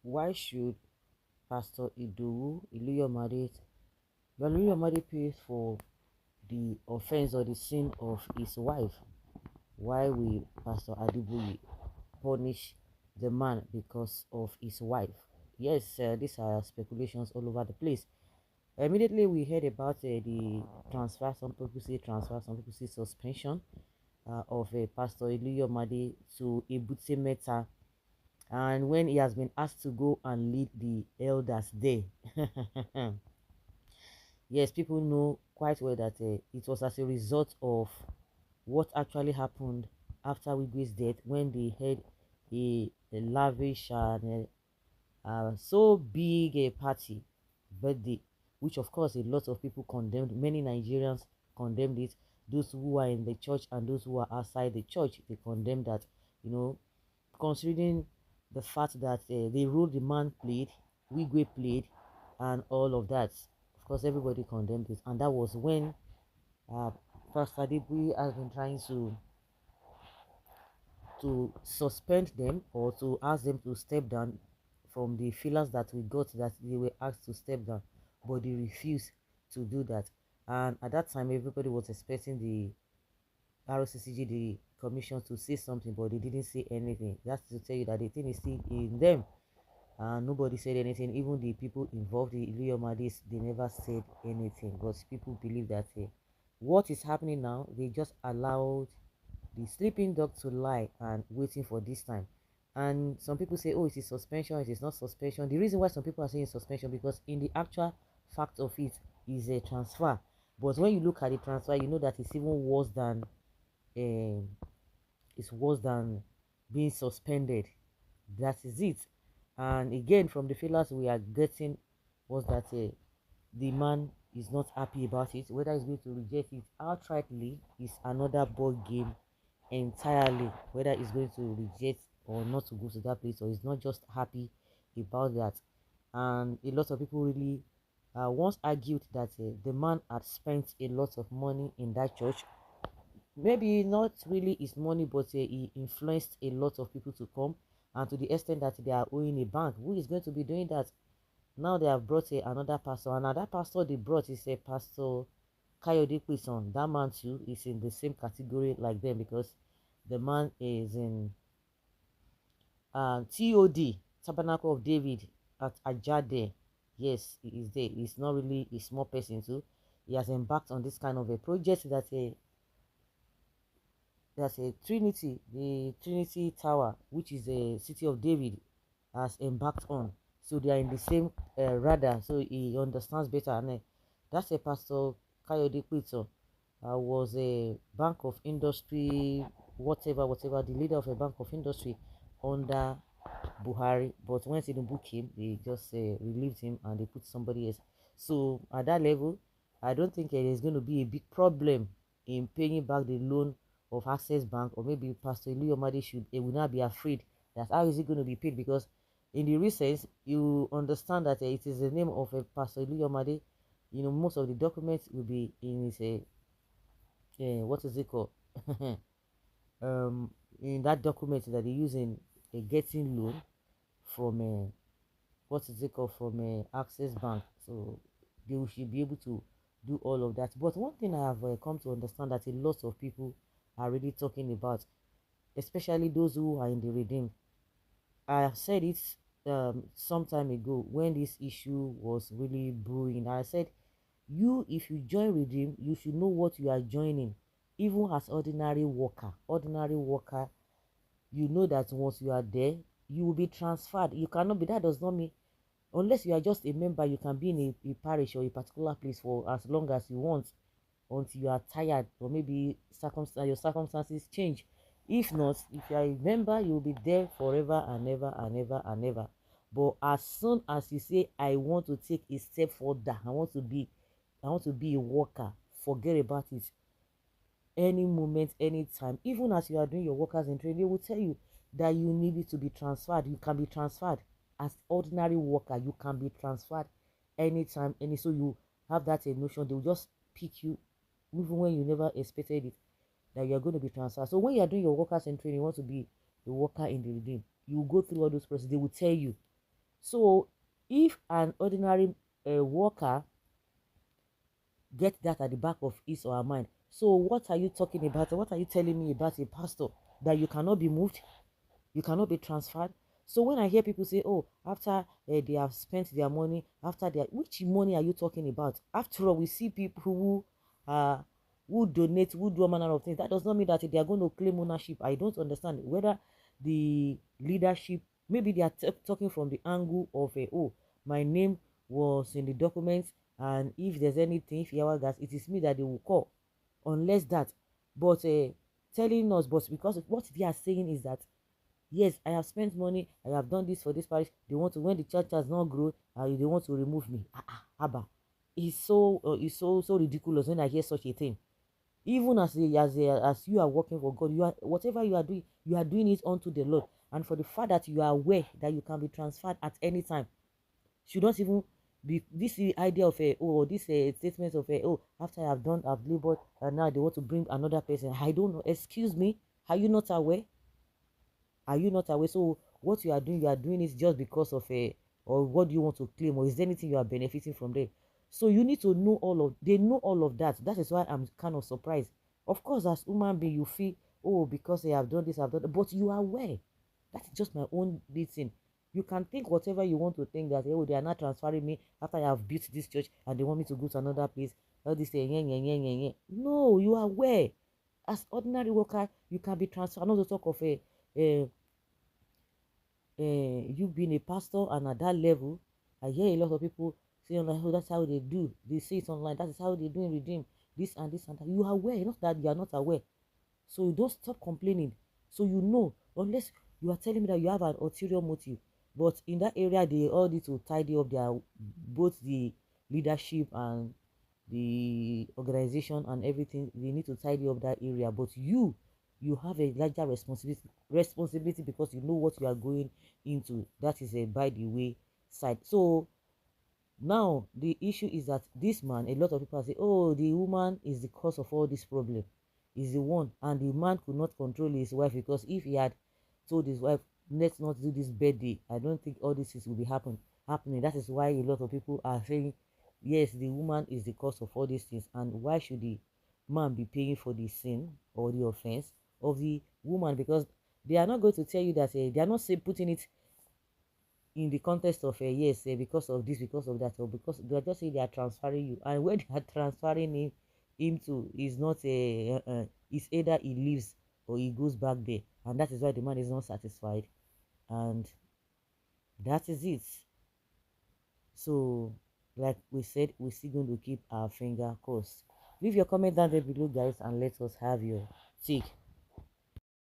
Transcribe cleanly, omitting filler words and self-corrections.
Why should Pastor Iluyomade pay for the offense or the sin of his wife? Why will Pastor Adibuyi punish the man because of his wife? Yes, these are speculations all over the place. Immediately we heard about the transfer. Some people say transfer, some people say suspension of Pastor Iluyomade to Ebute Meta, and when he has been asked to go and lead the elders there. Yes, people know quite well that it was as a result of what actually happened after Wigwe's death, when they had a lavish and so big a party birthday, which of course a lot of people condemned. Many Nigerians condemned it. Those who are in the church and those who are outside the church, they condemned that, you know, considering the fact that the role the man played, Wigwe played, and all of that. Of course, everybody condemned it, and that was when uh, Pastor Dibui has been trying to suspend them or to ask them to step down from the fillers that we got, that they were asked to step down, but they refused to do that. And at that time, everybody was expecting the ROCCG, the commission, to say something, but they didn't say anything. That's to tell you that the thing is still in them, and nobody said anything. Even the people involved, the Iluyomades, they never said anything, because people believe that what is happening now, they just allowed the sleeping dog to lie and waiting for this time. And some people say, oh, it is suspension, it is not suspension. The reason why some people are saying suspension, because in the actual fact of it is a transfer. But when you look at the transfer, you know that it's even worse than um, it's worse than being suspended. That is it. And again, from the failures we are getting was that the man is not happy about it. Whether he's going to reject it outrightly is another ball game entirely. Whether he's going to reject or not to go to that place, or he's not just happy about that. And a lot of people really once argued that the man had spent a lot of money in that church. Maybe not really his money, but he influenced a lot of people to come, and to the extent that they are owing a bank. Who is going to be doing that? Now they have brought another pastor, and another pastor they brought is a Pastor Kayode Kwison. That man too is in the same category like them, because the man is in TOD, Tabernacle of David at Ajade. Yes, he is there. He's not really a small person too. He has embarked on this kind of a project that there's a Trinity, the Trinity Tower, which is a city of David, has embarked on. So they are in the same radar, so he understands better. And that's a Pastor Kayode Kwito, was a Bank of Industry, whatever, the leader of a Bank of Industry under Buhari. But when Tinubu came, they just relieved him and they put somebody else. So at that level, I don't think there's going to be a big problem in paying back the loan of Access Bank. Or maybe Pastor Iluyomade will not be afraid that how is it going to be paid, because in the recess you understand that it is the name of a Pastor Iluyomade. You know, most of the documents will be in his what is it called? um in that document that they use in getting loan from what is it called, from Access Bank. So they should be able to do all of that. But one thing I have come to understand that a lot of people are really talking about, especially those who are in the redeem. I have said it some time ago when this issue was really brewing. I said, you, if you join redeem, you should know what you are joining. Even as ordinary worker, you know that once you are there, you will be transferred. You cannot be, that does not mean, unless you are just a member, you can be in a parish or a particular place for as long as you want, until you are tired, or maybe your circumstances change. If not, if you are a member, you will be there forever and ever and ever and ever. But as soon as you say, I want to take a step further, I want to be a worker, forget about it. Any moment, anytime, even as you are doing your workers in training, they will tell you that you need it to be transferred. You can be transferred as ordinary worker. You can be transferred anytime, so you have that notion. They will just pick you even when you never expected it, that you are going to be transferred. So when you are doing your workers in training, you want to be a worker in the redeem, you will go through all those processes. They will tell you. So if an ordinary worker get that at the back of his or her mind, so what are you talking about? What are you telling me about a pastor, that you cannot be moved, you cannot be transferred? So when I hear people say, oh, after they have spent their money, after their, which money are you talking about? After all, we see people who donate, who do a manner of things. That does not mean that they are going to claim ownership. I don't understand whether the leadership, maybe they are talking from the angle of a, oh, my name was in the documents, and if there's anything, if yawa gas, it is me that they will call, unless that. But telling us, but because of what they are saying is that, yes, I have spent money, I have done this for this parish, they want to, when the church has not grown, they want to remove me. Abba, it's so ridiculous when I hear such a thing. Even as you are working for God, you are, whatever you are doing it unto the Lord. And for the fact that you are aware that you can be transferred at any time, should not even be this idea of a, oh, this statement of a, oh, after I have done, I've labored, and now they want to bring another person. I don't know. Excuse me, are you not aware? Are you not aware? So what you are doing it just because of a, or what do you want to claim, or is there anything you are benefiting from there? So you need to know all of, they know all of that. That is why I'm kind of surprised. Of course, as human being, you feel, oh, because they have done this, I've done that, but you are aware. That is just my own thing. You can think whatever you want to think, that, oh, they are not transferring me after I have built this church and they want me to go to another place. All this, no, you are aware. As ordinary worker, you can be transferred. Not to talk of a you being a pastor, and at that level, I hear a lot of people saying like, oh, that's how they do. They say it online. That is how they do in Redeem. This and this and that. You are aware, not that you are not aware. So you don't stop complaining. So you know, unless you are telling me that you have an ulterior motive. But in that area, they all need to tidy up their, both the leadership and the organization and everything. They need to tidy up that area. But you have a larger responsibility because you know what you are going into. That is a by the way side. So now the issue is that this man, a lot of people say, oh, the woman is the cause of all this problem, is the one, and the man could not control his wife, because if he had told his wife, let's not do this birthday, I don't think all this will be happening. That is why a lot of people are saying, yes, the woman is the cause of all these things, and why should the man be paying for the sin or the offense of the woman? Because they are not going to tell you that they are not say putting it in the context of yes, because of this, because of that, or because they are just saying they are transferring you, and where they are transferring him to is not it's either he leaves or he goes back there, and that is why the man is not satisfied, and that is it. So like we said, we're still going to keep our finger crossed. Leave your comment down there below, guys, and let us have your take.